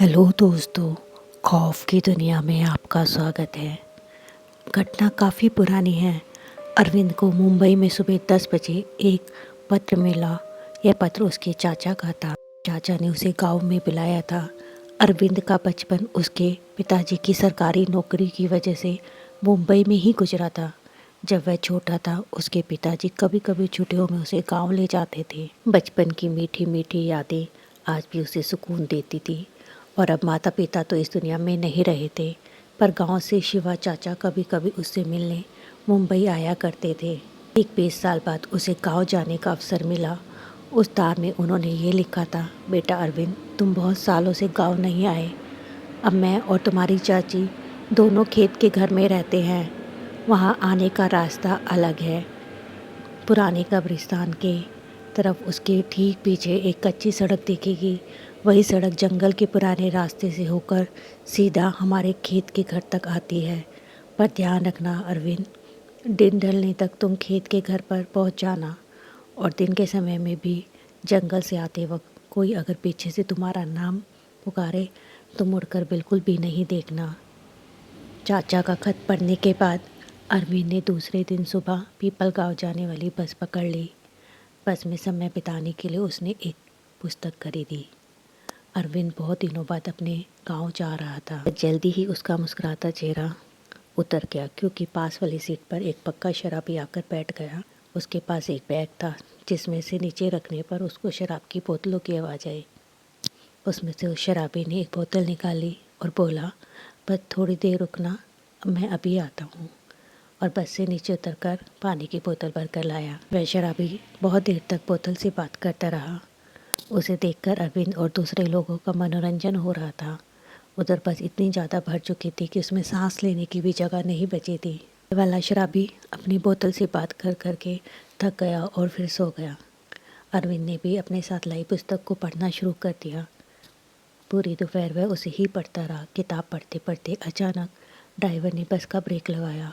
Hello दोस्तों, खौफ की दुनिया में आपका स्वागत है। घटना काफ़ी पुरानी है। अरविंद को मुंबई में सुबह 10 बजे एक पत्र मिला। यह पत्र उसके चाचा का था। चाचा ने उसे गांव में बुलाया था। अरविंद का बचपन उसके पिताजी की सरकारी नौकरी की वजह से मुंबई में ही गुजरा था। जब वह छोटा था, उसके पिताजी कभी कभी छुट्टियों में उसे गांव ले जाते थे। बचपन की मीठी मीठी यादें आज भी उसे सुकून देती थी। और अब माता पिता तो इस दुनिया में नहीं रहे थे, पर गांव से शिवा चाचा कभी कभी उससे मिलने मुंबई आया करते थे। 20 साल बाद उसे गांव जाने का अवसर मिला। उस तार में उन्होंने ये लिखा था, बेटा अरविंद, तुम बहुत सालों से गांव नहीं आए। अब मैं और तुम्हारी चाची दोनों खेत के घर में रहते हैं। वहाँ आने का रास्ता अलग है। पुराने कब्रिस्तान के तरफ उसके ठीक पीछे एक कच्ची सड़क दिखेगी। वही सड़क जंगल के पुराने रास्ते से होकर सीधा हमारे खेत के घर तक आती है। पर ध्यान रखना अरविंद, दिन ढलने तक तुम खेत के घर पर पहुंच जाना। और दिन के समय में भी जंगल से आते वक्त कोई अगर पीछे से तुम्हारा नाम पुकारे तो मुड़कर बिल्कुल भी नहीं देखना। चाचा का खत पढ़ने के बाद अरविंद ने दूसरे दिन सुबह पीपल गांव जाने वाली बस पकड़ ली। बस में समय बिताने के लिए उसने एक पुस्तक खरीदी। अरविंद बहुत दिनों बाद अपने गांव जा रहा था। जल्दी ही उसका मुस्कुराता चेहरा उतर गया, क्योंकि पास वाली सीट पर एक पक्का शराबी आकर बैठ गया। उसके पास एक बैग था, जिसमें से नीचे रखने पर उसको शराब की बोतलों की आवाज़ आई। उसमें से उस शराबी ने एक बोतल निकाली और बोला, बस थोड़ी देर रुकना, मैं अभी आता हूँ। और बस से नीचे उतरकर पानी की बोतल भरकर लाया। वह शराबी बहुत देर तक बोतल से बात करता रहा। उसे देखकर अरविंद और दूसरे लोगों का मनोरंजन हो रहा था। उधर बस इतनी ज़्यादा भर चुकी थी कि उसमें सांस लेने की भी जगह नहीं बची थी। वाला शराबी अपनी बोतल से बात कर करके थक गया और फिर सो गया। अरविंद ने भी अपने साथ लाई पुस्तक को पढ़ना शुरू कर दिया। पूरी दोपहर वह उसे ही पढ़ता रहा। किताब पढ़ते पढ़ते अचानक ड्राइवर ने बस का ब्रेक लगाया।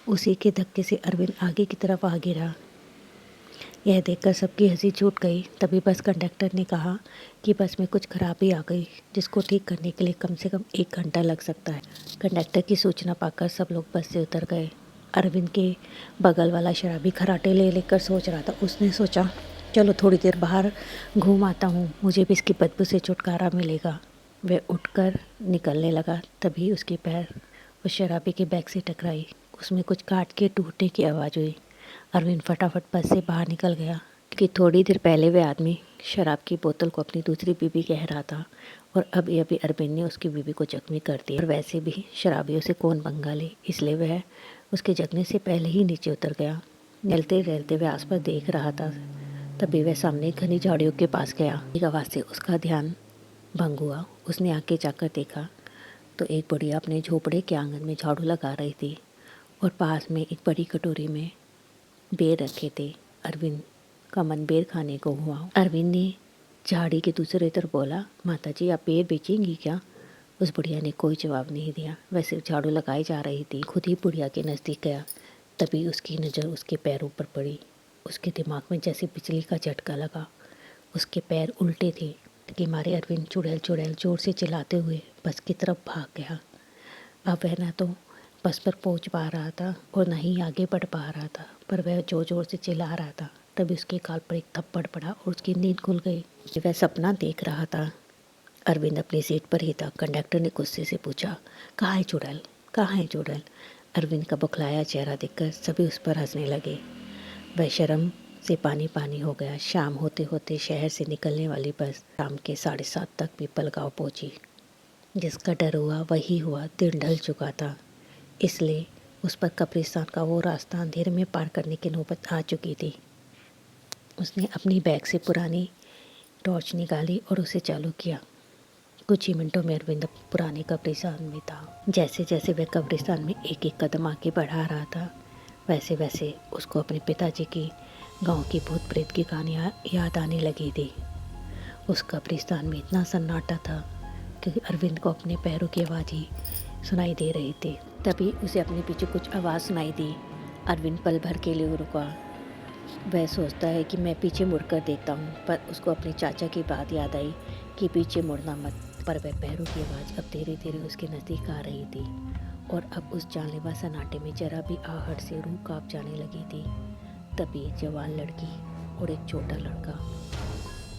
उसी के धक्के से अरविंद आगे की तरफ आ गिरा। यह देखकर सबकी हंसी छूट गई। तभी बस कंडक्टर ने कहा कि बस में कुछ खराबी आ गई, जिसको ठीक करने के लिए कम से कम 1 घंटा लग सकता है। कंडक्टर की सूचना पाकर सब लोग बस से उतर गए। अरविंद के बगल वाला शराबी खराटे ले लेकर सोच रहा था। उसने सोचा, चलो थोड़ी देर बाहर घूम आता हूँ, मुझे भी इसकी बदबू से छुटकारा मिलेगा। वह उठकर निकलने लगा। तभी उसके पैर उस शराबी के बैग से टकराई। उसमें कुछ काट के टूटने की आवाज़ हुई। अरविंद फटाफट बस से बाहर निकल गया, क्योंकि थोड़ी देर पहले वह आदमी शराब की बोतल को अपनी दूसरी बीवी कह रहा था और अभी अभी अरविंद ने उसकी बीवी को जख्मी कर दिया। और वैसे भी शराबियों से कौन पंगा ले, इसलिए वह उसके जगने से पहले ही नीचे उतर गया। टहलते टहलते वह आसपास देख रहा था। तभी वह सामने घनी झाड़ियों के पास गया। एक आवाज़ से उसका ध्यान भंग हुआ। उसने आगे जाकर देखा तो एक बुढ़िया अपने झोपड़े के आंगन में झाड़ू लगा रही थी और पास में एक बड़ी कटोरी में बेर रखे थे। अरविंद का मन बेर खाने को हुआ। अरविंद ने झाड़ी के दूसरे तरफ बोला, माता जी, आप बेर बेचेंगी क्या? उस बुढ़िया ने कोई जवाब नहीं दिया। वह सिर्फ झाड़ू लगाई जा रही थी। खुद ही बुढ़िया के नज़दीक गया। तभी उसकी नज़र उसके पैरों पर पड़ी। उसके दिमाग में जैसे बिजली का झटका लगा। उसके पैर उल्टे थे कि मारे अरविंद चुड़ैल चुड़ैल जोर से चिल्लाते हुए बस की तरफ भाग गया। अब वह न तो बस पर पहुंच पा रहा था और न ही आगे बढ़ पा रहा था, पर वह जोर जोर से चिल्ला रहा था। तभी उसके गाल पर एक थप्पड़ पड़ा और उसकी नींद खुल गई। वह सपना देख रहा था। अरविंद अपनी सीट पर ही था। कंडक्टर ने गुस्से से पूछा, कहाँ है चुड़ैल, कहाँ है चुड़ैल? अरविंद का बौखलाया चेहरा देखकर सभी उस पर हंसने लगे। वह शर्म से पानी पानी हो गया। शाम होते होते शहर से निकलने वाली बस शाम के 7:30 तक पीपल गाँव पहुँची। जिसका डर हुआ वही हुआ। दिन ढल चुका था, इसलिए उस पर कब्रिस्तान का वो रास्ता अंधेरे में पार करने की नौबत आ चुकी थी। उसने अपनी बैग से पुरानी टॉर्च निकाली और उसे चालू किया। कुछ ही मिनटों में अरविंद पुराने कब्रिस्तान में था। जैसे जैसे वह कब्रिस्तान में एक एक कदम आगे बढ़ा रहा था, वैसे वैसे उसको अपने पिताजी की गांव की भूत प्रेत की कहानियाँ याद आने लगी थी। उस कब्रिस्तान में इतना सन्नाटा था कि अरविंद को अपने पैरों की आवाज़ ही सुनाई दे रही थी। तभी उसे अपने पीछे कुछ आवाज़ सुनाई दी। अरविंद पल भर के लिए रुका। वह सोचता है कि मैं पीछे मुड़कर देखता हूँ, पर उसको अपने चाचा की बात याद आई कि पीछे मुड़ना मत। पर वह पैरों की आवाज़ अब धीरे धीरे उसके नज़दीक आ रही थी और अब उस जानलेवा सन्नाटे में जरा भी आहट से रूह कांप जाने लगी थी। तभी एक जवान लड़की और एक छोटा लड़का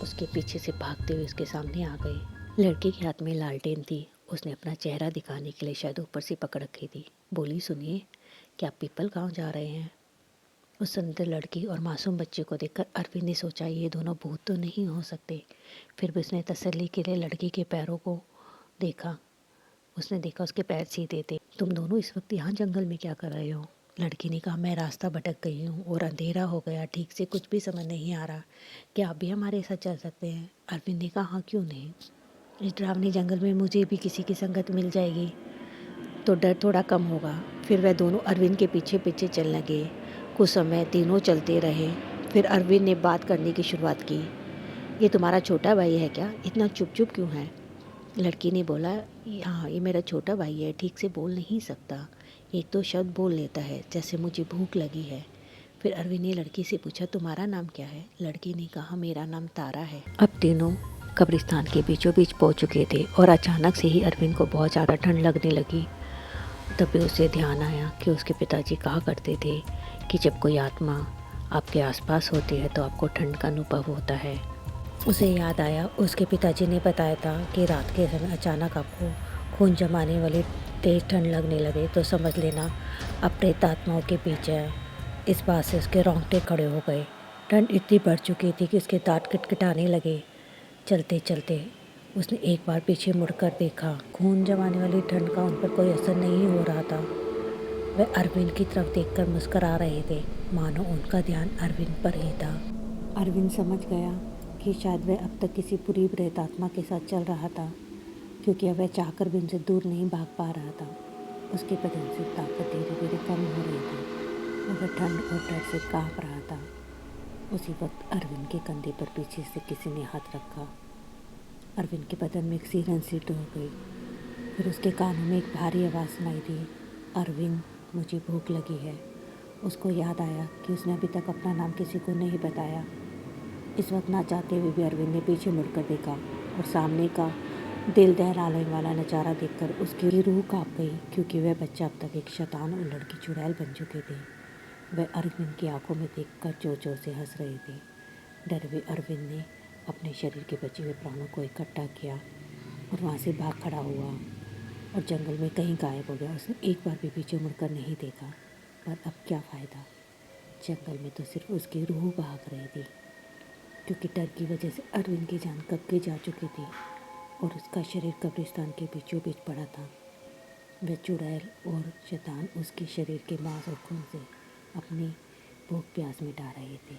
उसके पीछे से भागते हुए उसके सामने आ गए। लड़के के हाथ में लालटेन थी। उसने अपना चेहरा दिखाने के लिए शायद ऊपर से पकड़ रखी थी। बोली, सुनिए, क्या आप पीपल गाँव जा रहे हैं? उस सुंदर लड़की और मासूम बच्चे को देखकर अरविंद ने सोचा, ये दोनों भूत तो नहीं हो सकते। फिर भी उसने तसल्ली के लिए लड़की के पैरों को देखा। उसने देखा उसके पैर सीधे थे। तुम दोनों इस वक्त यहाँ जंगल में क्या कर रहे हो? लड़की ने कहा, मैं रास्ता भटक गई हूँ और अंधेरा हो गया, ठीक से कुछ भी समझ नहीं आ रहा। क्या आप भी हमारे साथ चल सकते हैं? अरविंद ने कहा, हाँ, क्यों नहीं। इस डरावनी जंगल में मुझे भी किसी की संगत मिल जाएगी तो डर थोड़ा कम होगा। फिर वह दोनों अरविंद के पीछे पीछे चलने लगे। कुछ समय तीनों चलते रहे। फिर अरविंद ने बात करने की शुरुआत की। ये तुम्हारा छोटा भाई है क्या? इतना चुप चुप क्यों है? लड़की ने बोला, हाँ, ये मेरा छोटा भाई है, ठीक से बोल नहीं सकता। एक तो शब्द बोल लेता है, जैसे मुझे भूख लगी है। फिर अरविंद ने लड़की से पूछा, तुम्हारा नाम क्या है? लड़की ने कहा, मेरा नाम तारा है। अब तीनों कब्रिस्तान के बीचों बीच पहुंच चुके थे और अचानक से ही अरविंद को बहुत ज़्यादा ठंड लगने लगी। तभी उसे ध्यान आया कि उसके पिताजी कहा करते थे कि जब कोई आत्मा आपके आसपास होती है तो आपको ठंड का अनुभव होता है। उसे याद आया, उसके पिताजी ने बताया था कि रात के समय अचानक आपको खून जमाने वाली तेज़ ठंड लगने लगे तो समझ लेना आप प्रेत आत्माओं के पीछे है। इस बात से उसके रोंगटे खड़े हो गए। ठंड इतनी बढ़ चुकी थी कि उसके दांत किटकिटाने लगे। चलते चलते उसने एक बार पीछे मुड़कर देखा। खून जमाने वाली ठंड का उन पर कोई असर नहीं हो रहा था। वह अरविंद की तरफ देखकर मुस्कुरा रहे थे, मानो उनका ध्यान अरविंद पर ही था। अरविंद समझ गया कि शायद वह अब तक किसी बुरी प्रेतात्मा के साथ चल रहा था, क्योंकि अब वह चाहकर भी उनसे दूर नहीं भाग पा रहा था। उसके बदन से ताकत धीरे धीरे कम हो रही थी और वह ठंड और डर से काँप रहा था। उसी वक्त अरविंद के कंधे पर पीछे से किसी ने हाथ रखा। अरविंद के बदन में एक सिरन सी हो गई। फिर उसके कानों में एक भारी आवाज़ सुनाई दी, अरविंद, मुझे भूख लगी है। उसको याद आया कि उसने अभी तक अपना नाम किसी को नहीं बताया। इस वक्त ना चाहते हुए भी अरविंद ने पीछे मुड़कर देखा और सामने का दिल दहलाने वाला नज़ारा देखकर उसकी रूह काँप गई, क्योंकि वह बच्चा अब तक एक शैतान और लड़की चुड़ैल बन चुके थे। वह अरविंद की आंखों में देखकर जोर जोर से हंस रहे थे। डरे हुए अरविंद ने अपने शरीर के बचे हुए प्राणों को इकट्ठा किया और वहाँ से भाग खड़ा हुआ और जंगल में कहीं गायब हो गया। उसने एक बार भी पीछे मुड़कर नहीं देखा, पर अब क्या फ़ायदा। जंगल में तो सिर्फ उसकी रूह भाग रही थी, क्योंकि डर की वजह से अरविंद की जान कब की जा चुकी थी और उसका शरीर कब्रिस्तान के बीचों बीच पड़ा था। वह चुड़ैल और शैतान उसके शरीर के मांस और खून से अपनी भूख प्यास मिटा रहे थे।